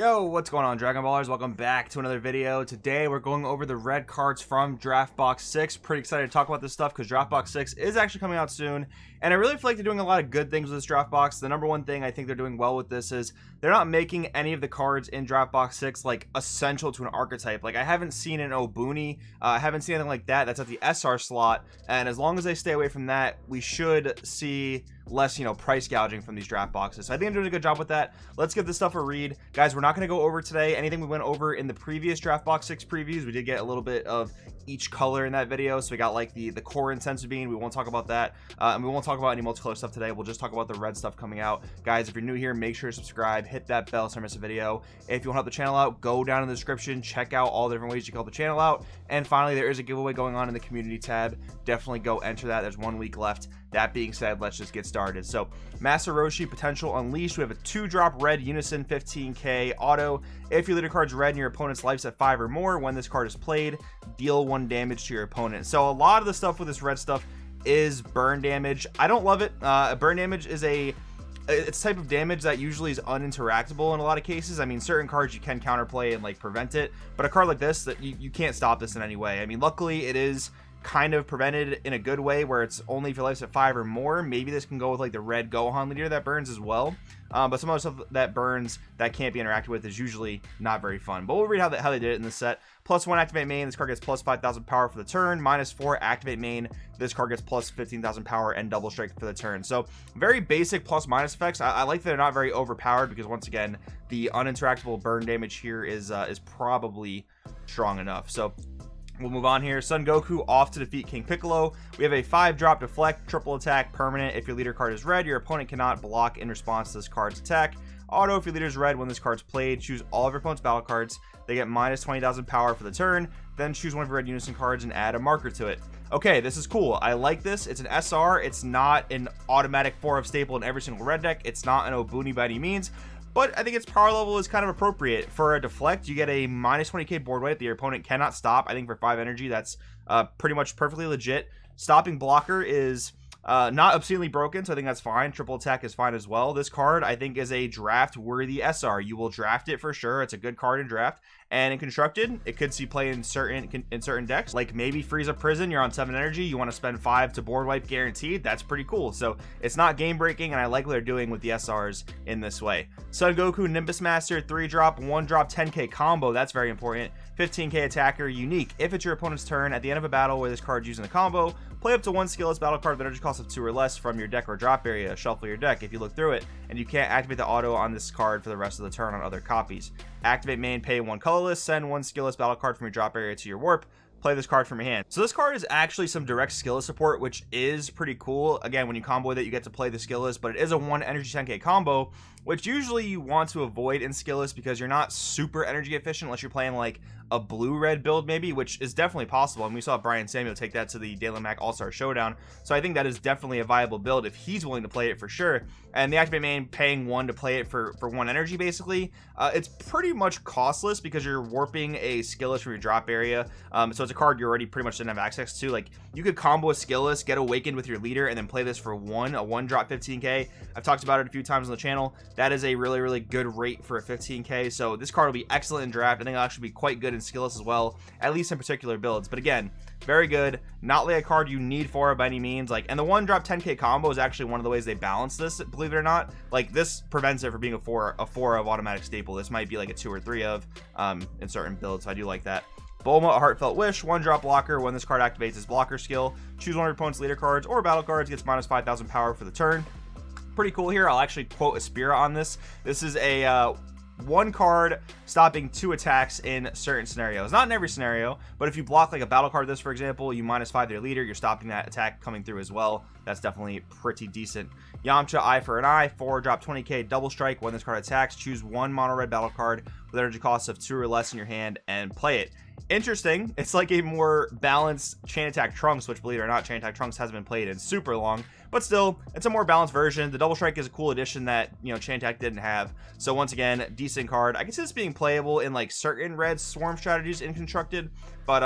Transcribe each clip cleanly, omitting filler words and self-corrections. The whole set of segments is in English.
Yo, what's going on, Dragon Ballers? Welcome back to another video. Today we're going over the red cards from Draft Box 6. Pretty excited to talk about this stuff because Draft Box 6 is actually coming out soon, and I really feel like they're doing a lot of good things with this Draft Box. The number one thing I think they're doing well with this is they're not making any of the cards in Draft Box 6 like essential to an archetype. Like, I haven't seen an Obuni, I haven't seen anything like that that's at the SR slot, and as long as they stay away from that, we should see less, price gouging from these draft boxes. So I think I'm doing a good job with that. Let's give this stuff a read. Guys, we're not going to go over today anything we went over in the previous Draft Box 6 previews. We did get a little bit of each color in that video. So we got like the core and sensu bean. We won't talk about that. And we won't talk about any multicolor stuff today. We'll just talk about the red stuff coming out. Guys, if you're new here, make sure to subscribe, hit that bell so you don't miss a video. If you want to help the channel out, go down in the description, check out all the different ways you can help the channel out. And finally, there is a giveaway going on in the community tab. Definitely go enter that. There's 1 week left. That being said, let's just get started. So Master Roshi Potential Unleashed. We have a 2-drop red Unison 15k auto. If your leader card's red and your opponent's life's at 5 or more, when this card is played, deal 1 damage to your opponent. So a lot of the stuff with this red stuff is burn damage. I don't love it. Burn damage is it's type of damage that usually is uninteractable in a lot of cases. I mean, certain cards you can counterplay and like prevent it, but a card like this, that you can't stop this in any way. I mean, luckily it is kind of prevented in a good way where it's only if your life's at 5 or more. Maybe this can go with like the red Gohan leader that burns as well, but some other stuff that burns that can't be interacted with is usually not very fun. But we'll read how they did it in this set. +1 activate main, this card gets plus 5,000 power for the turn. -4 activate main, this card gets plus 15,000 power and double strike for the turn. So very basic plus minus effects. I like that they're not very overpowered because once again the uninteractable burn damage here is probably strong enough. So we'll move on here. Son Goku off to defeat King Piccolo. We have a 5-drop deflect, triple attack, permanent. If your leader card is red, your opponent cannot block in response to this card's attack. Auto, if your leader is red, when this card's played, choose all of your opponent's battle cards. They get minus 20,000 power for the turn. Then choose one of your red Unison cards and add a marker to it. Okay, this is cool. I like this. It's an SR. It's not an automatic 4-of staple in every single red deck. It's not an Obuni by any means, but I think its power level is kind of appropriate. For a deflect, you get a minus 20k board weight that your opponent cannot stop. I think for 5 energy, that's pretty much perfectly legit. Stopping blocker is not obscenely broken, so I think that's fine. Triple attack is fine as well. This card, I think, is a draft worthy SR. You will draft it for sure. It's a good card in draft. And in constructed, it could see play in certain decks, like maybe Frieza Prison. You're on 7 energy, you want to spend 5 to board wipe guaranteed. That's pretty cool. So it's not game breaking, and I like what they're doing with the SRs in this way. Son Goku Nimbus Master, 3-drop, 1-drop, 10k combo. That's very important. 15k attacker, unique. If it's your opponent's turn at the end of a battle where this card's using the combo, play up to 1 skillless battle card with energy cost of 2 or less from your deck or drop area. Shuffle your deck if you look through it, and you can't activate the auto on this card for the rest of the turn on other copies. Activate main, pay 1 colorless, send 1 skillless battle card from your drop area to your warp. Play this card from your hand. So this card is actually some direct skillless support, which is pretty cool. Again, when you combo with it, you get to play the skillless, but it is a 1 energy 10k combo, which usually you want to avoid in skillless because you're not super energy efficient unless you're playing like a blue-red build maybe, which is definitely possible. And we saw Brian Samuel take that to the Daily Mac All-Star Showdown. So I think that is definitely a viable build if he's willing to play it for sure. And the activate main, paying 1 to play it for 1 energy basically, it's pretty much costless because you're warping a skillless from your drop area. So it's a card you already pretty much didn't have access to. Like, you could combo a skillless, get awakened with your leader, and then play this for 1, a 1-drop 15k. I've talked about it a few times on the channel. That is a really, really good rate for a 15k. So this card will be excellent in draft. I think it'll actually be quite good in skillless as well, at least in particular builds. But again, very good. Not like a card you need for by any means. Like, and the 1-drop 10k combo is actually one of the ways they balance this, believe it or not. Like, this prevents it from being a 4 of automatic staple. This might be like a 2 or 3 of in certain builds. So I do like that. Bulma, a Heartfelt Wish, 1-drop blocker. When this card activates its blocker skill, choose one of your opponent's leader cards or battle cards, gets minus 5,000 power for the turn. Pretty cool here. I'll actually quote Aspira on this. This is a 1 card stopping 2 attacks in certain scenarios. Not in every scenario, but if you block like a battle card, this for example, you minus 5 their leader, you're stopping that attack coming through as well. That's definitely pretty decent. Yamcha, Eye for an Eye, 4-drop 20k double strike. When this card attacks, choose 1 mono red battle card with energy cost of 2 or less in your hand and play it. Interesting. It's like a more balanced Chain Attack Trunks, which, believe it or not, Chain Attack Trunks hasn't been played in super long, but still, it's a more balanced version. The double strike is a cool addition that, Chain Attack didn't have. So once again, decent card. I can see this being playable in like certain red swarm strategies in constructed, but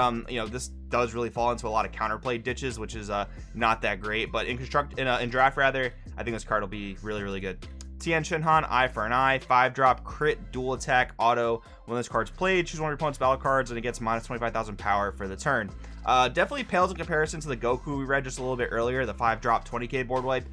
this does really fall into a lot of counterplay ditches, which is not that great. But in draft rather, I think this card will be really, really good. Tian Shinhan, eye for an eye, 5-drop crit dual attack auto. When this card's played, choose one of your opponent's battle cards and it gets minus 25,000 power for the turn. Definitely pales in comparison to the Goku we read just a little bit earlier, the 5-drop 20k board wipe.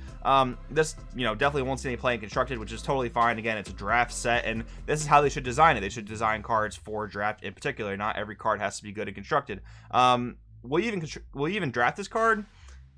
This, definitely won't see any play in Constructed, which is totally fine. Again, it's a draft set, and this is how they should design it. They should design cards for draft in particular. Not every card has to be good in Constructed. Will you even draft this card?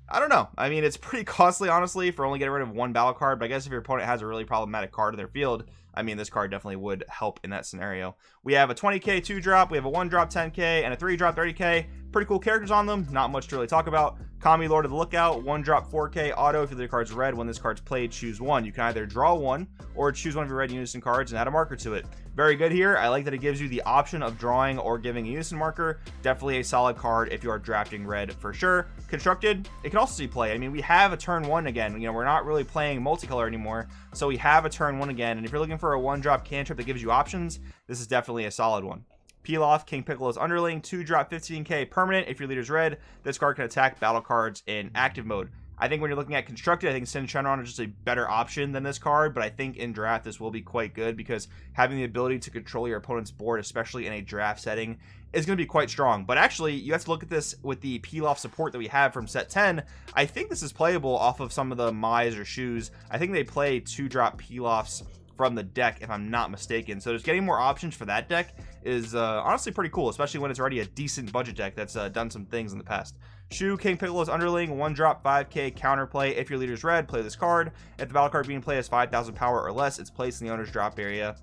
I don't know. I mean, it's pretty costly, honestly, for only getting rid of one battle card. But I guess if your opponent has a really problematic card in their field, I mean, this card definitely would help in that scenario. We have a 20k 2-drop, we have a 1-drop 10k, and a 3-drop 30k. Pretty cool characters on them. Not much to really talk about. Kami, Lord of the Lookout, 1-drop 4k auto. If the card's red, when this card's played, choose one. You can either draw one or choose one of your red unison cards and add a marker to it. Very good here. I like that it gives you the option of drawing or giving a unison marker. Definitely a solid card if you are drafting red for sure. Constructed, it can also see play. I mean, we have a turn 1 again. We're not really playing multicolor anymore, so we have a turn 1 again. And if you're looking for a 1-drop cantrip that gives you options, this is definitely a solid one. Peel off King Piccolo's Underling, 2-drop 15k permanent. If your leader's red, this card can attack battle cards in active mode. I think when you're looking at Constructed, I think Tian Shinhan is just a better option than this card, but I think in draft this will be quite good because having the ability to control your opponent's board, especially in a draft setting, is going to be quite strong. But actually, you have to look at this with the peel off support that we have from set 10. I think this is playable off of some of the Mai's or Shoes. I think they play 2-drop peel offs from the deck, if I'm not mistaken. So just getting more options for that deck is honestly pretty cool, especially when it's already a decent budget deck that's done some things in the past. Shu, King Piccolo's Underling, 1-drop 5k counterplay. If your leader's red, play this card. If the battle card being played has 5,000 power or less, it's placed in the owner's drop area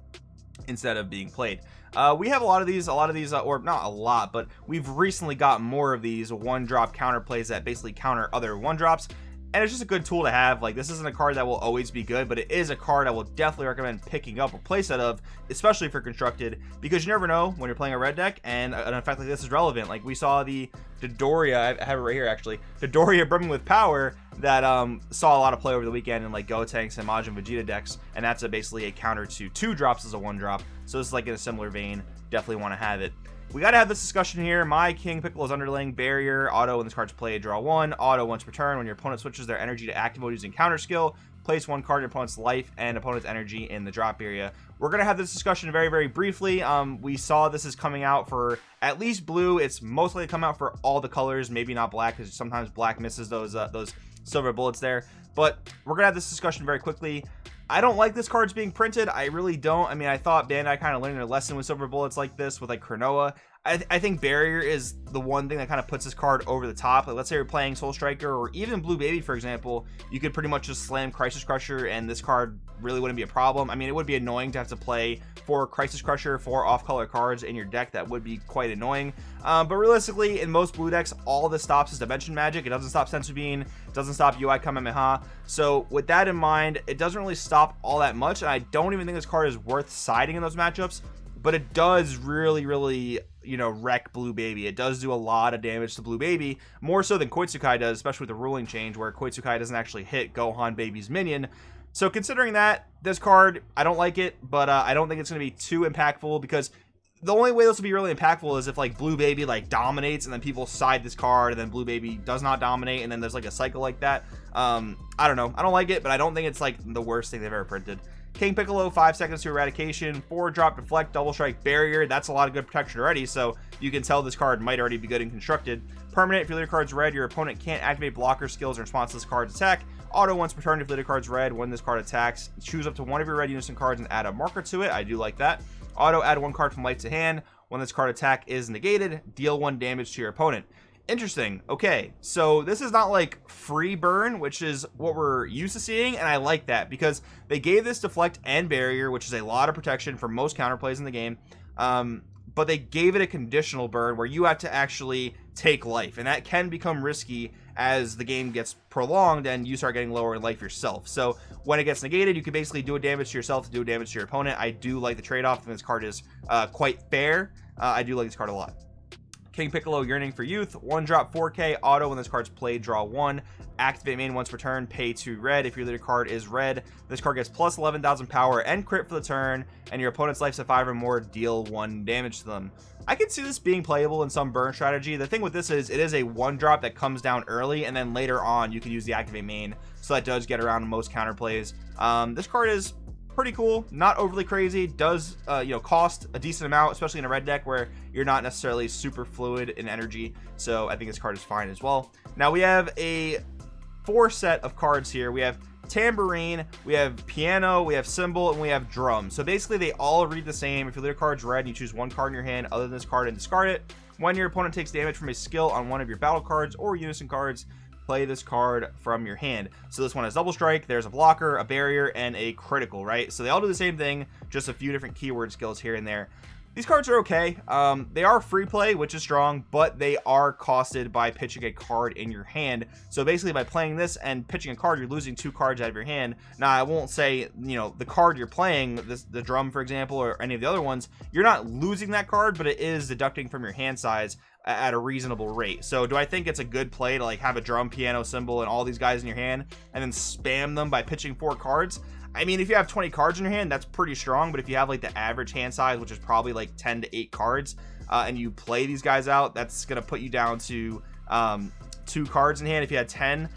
instead of being played. We have a lot of these, or not a lot, but we've recently got more of these 1-drop counterplays that basically counter other 1-drops. And it's just a good tool to have. Like, this isn't a card that will always be good, but it is a card I will definitely recommend picking up or playset of, especially for Constructed, because you never know when you're playing a red deck, and an effect like this is relevant. Like, we saw the Dodoria, I have it right here actually, Dodoria brimming with power that saw a lot of play over the weekend in like Gotenks and Majin Vegeta decks, and that's basically a counter to 2-drops as a 1-drop. So this is like in a similar vein. Definitely want to have it. We got to have this discussion here. My King Piccolo's Underling, barrier, auto when this card's played, draw 1, auto once per turn. When your opponent switches their energy to active mode using counter skill, place 1 card in your opponent's life and opponent's energy in the drop area. We're going to have this discussion very, very briefly. We saw this is coming out for at least blue. It's most likely come out for all the colors, maybe not black, because sometimes black misses those silver bullets there. But we're going to have this discussion very quickly. I don't like this card's being printed. I really don't. I mean, I thought Bandai kind of learned their lesson with silver bullets like this with like Cronoa. I think barrier is the one thing that kind of puts this card over the top. Like, let's say you're playing Soul Striker or even Blue Baby, for example, you could pretty much just slam Crisis Crusher and this card really wouldn't be a problem. I mean, it would be annoying to have to play 4 Crisis Crusher, 4 off-color cards in your deck. That would be quite annoying. But realistically, in most blue decks, all this stops is Dimension Magic. It doesn't stop Sensu Bean. It doesn't stop UI Kamehameha. So with that in mind, it doesn't really stop all that much. And I don't even think this card is worth siding in those matchups. But it does really, wreck Blue Baby. It does do a lot of damage to Blue Baby, more so than Koitsukai does, especially with the ruling change where Koitsukai doesn't actually hit Gohan Baby's minion. So considering that, this card, I don't like it, but I don't think it's going to be too impactful, because the only way this will be really impactful is if like Blue Baby like dominates and then people side this card and then Blue Baby does not dominate and then there's like a cycle like that. I don't know. I don't like it, but I don't think it's like the worst thing they've ever printed. King Piccolo, 5 seconds to Eradication, 4-drop Deflect, Double Strike, Barrier. That's a lot of good protection already, so you can tell this card might already be good and Constructed. Permanent, if your leader card's red, your opponent can't activate blocker skills in response to this card's attack. Auto once per turn, if your leader card's red, when this card attacks, choose up to one of your red unison cards and add a marker to it. I do like that. Auto, add 1 card from light to hand. When this card attack is negated, deal 1 damage to your opponent. Interesting. Okay, so this is not like free burn, which is what we're used to seeing, and I like that because they gave this Deflect and Barrier, which is a lot of protection for most counterplays in the game, but they gave it a conditional burn where you have to actually take life, and that can become risky as the game gets prolonged and you start getting lower in life yourself. So when it gets negated, you can basically do a damage to yourself to do a damage to your opponent. I do like the trade-off, and this card is quite fair. I do like this card a lot. King Piccolo, Yearning for Youth, 1-drop 4K, auto. When this card's played, draw 1. Activate main once per turn, pay 2 red. If your leader card is red, this card gets plus 11,000 power and crit for the turn, and your opponent's life's at 5 or more, deal 1 damage to them. I can see this being playable in some burn strategy. The thing with this is it is a 1-drop that comes down early, and then later on you can use the activate main, so that does get around most counter plays. This card is pretty cool, not overly crazy, does cost a decent amount, especially in a red deck where you're not necessarily super fluid in energy, so I think this card is fine as well. Now we have a 4 set of cards here. We have tambourine, we have piano, we have cymbal, and we have drum. So basically they all read the same. If your leader card's red and you choose 1 card in your hand other than this card and discard it, when your opponent takes damage from a skill on one of your battle cards or unison cards, play this card from your hand. So this one has double strike, there's a blocker, a barrier, and a critical, right? So they all do the same thing, just a few different keyword skills here and there. These cards are okay. They are free play, which is strong, but they are costed by pitching a card in your hand. So basically by playing this and pitching a card, you're losing 2 cards out of your hand. Now I won't say, the card you're playing, the drum for example, or any of the other ones, you're not losing that card, but it is deducting from your hand size at a reasonable rate. So do I think it's a good play to like have a drum, piano, cymbal, and all these guys in your hand and then spam them by pitching 4 cards? I mean, if you have 20 cards in your hand, that's pretty strong. But if you have like the average hand size, which is probably like 10 to 8 cards, and you play these guys out, that's gonna put you down to 2 cards in hand. If you had 10,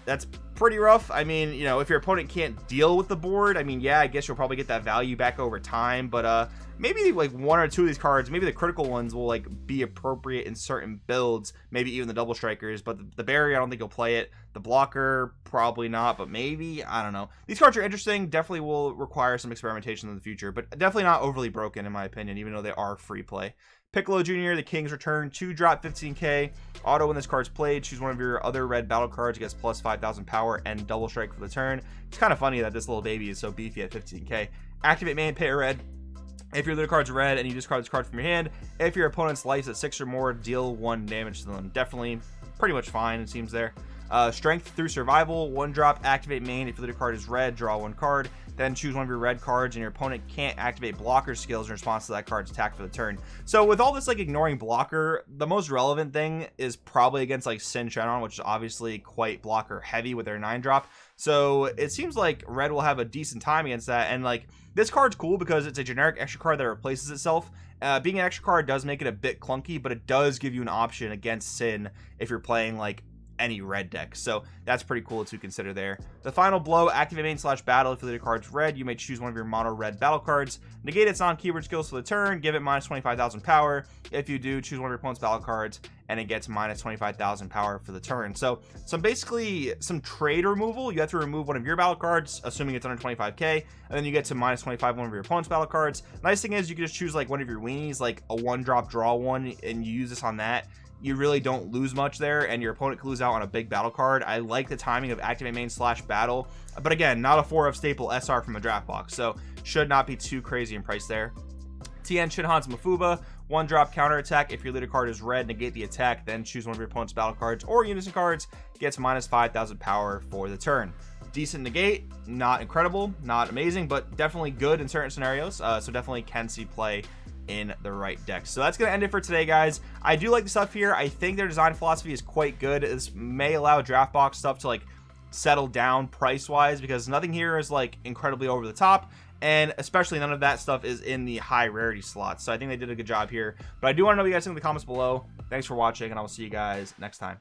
that's pretty rough. I mean, if your opponent can't deal with the board, I mean, yeah, I guess you'll probably get that value back over time, but maybe like 1 or 2 of these cards, maybe the critical ones will like be appropriate in certain builds, maybe even the double strikers, but the barrier, I don't think you'll play it. The blocker, probably not, but maybe, I don't know. These cards are interesting, definitely will require some experimentation in the future, but definitely not overly broken in my opinion, even though they are free play. Piccolo Jr., the King's Return, 2-drop 15k, auto. When this card's played, choose one of your other red battle cards, gets plus 5,000 power and double strike for the turn. It's kind of funny that this little baby is so beefy at 15k. Activate main, pay a red. If your leader card's red and you discard this card from your hand, if your opponent's life's at 6 or more, deal 1 damage to them. Definitely pretty much fine, it seems there. Strength through survival, 1-drop, activate main. If your leader card is red, draw 1 card, then choose one of your red cards, and your opponent can't activate blocker skills in response to that card's attack for the turn. So with all this like ignoring blocker, the most relevant thing is probably against like Tian Shinhan, which is obviously quite blocker heavy with their 9-drop. So it seems like red will have a decent time against that, and like this card's cool because it's a generic extra card that replaces itself. Being an extra card does make it a bit clunky, but it does give you an option against Sin if you're playing like any red deck, so that's pretty cool to consider there. The final blow, activate main / battle. If the leader card's red, you may choose one of your mono red battle cards, negate its non-keyword skills for the turn, give it minus 25,000 power. If you do, choose one of your opponent's battle cards and it gets minus 25,000 power for the turn. So basically some trade removal. You have to remove one of your battle cards, assuming it's under 25k, and then you get to minus 25 one of your opponent's battle cards. Nice thing is you can just choose like one of your weenies, like a 1-drop draw 1, and you use this on that. You really don't lose much there, and your opponent can lose out on a big battle card. I like the timing of activate main / battle, but again, not a 4F staple SR from a draft box, so should not be too crazy in price there. Tian Shinhan's Mafuba, 1-drop counter attack. If your leader card is red, negate the attack, then choose one of your opponent's battle cards or unison cards, gets minus 5,000 power for the turn. Decent negate, not incredible, not amazing, but definitely good in certain scenarios, so definitely can see play in the right deck. So that's gonna end it for today, guys. I do like the stuff here. I think their design philosophy is quite good. This may allow draft box stuff to like settle down price wise, because nothing here is like incredibly over the top, and especially none of that stuff is in the high rarity slots. So I think they did a good job here, but I do want to know what you guys think in the comments below. Thanks for watching, and I will see you guys next time.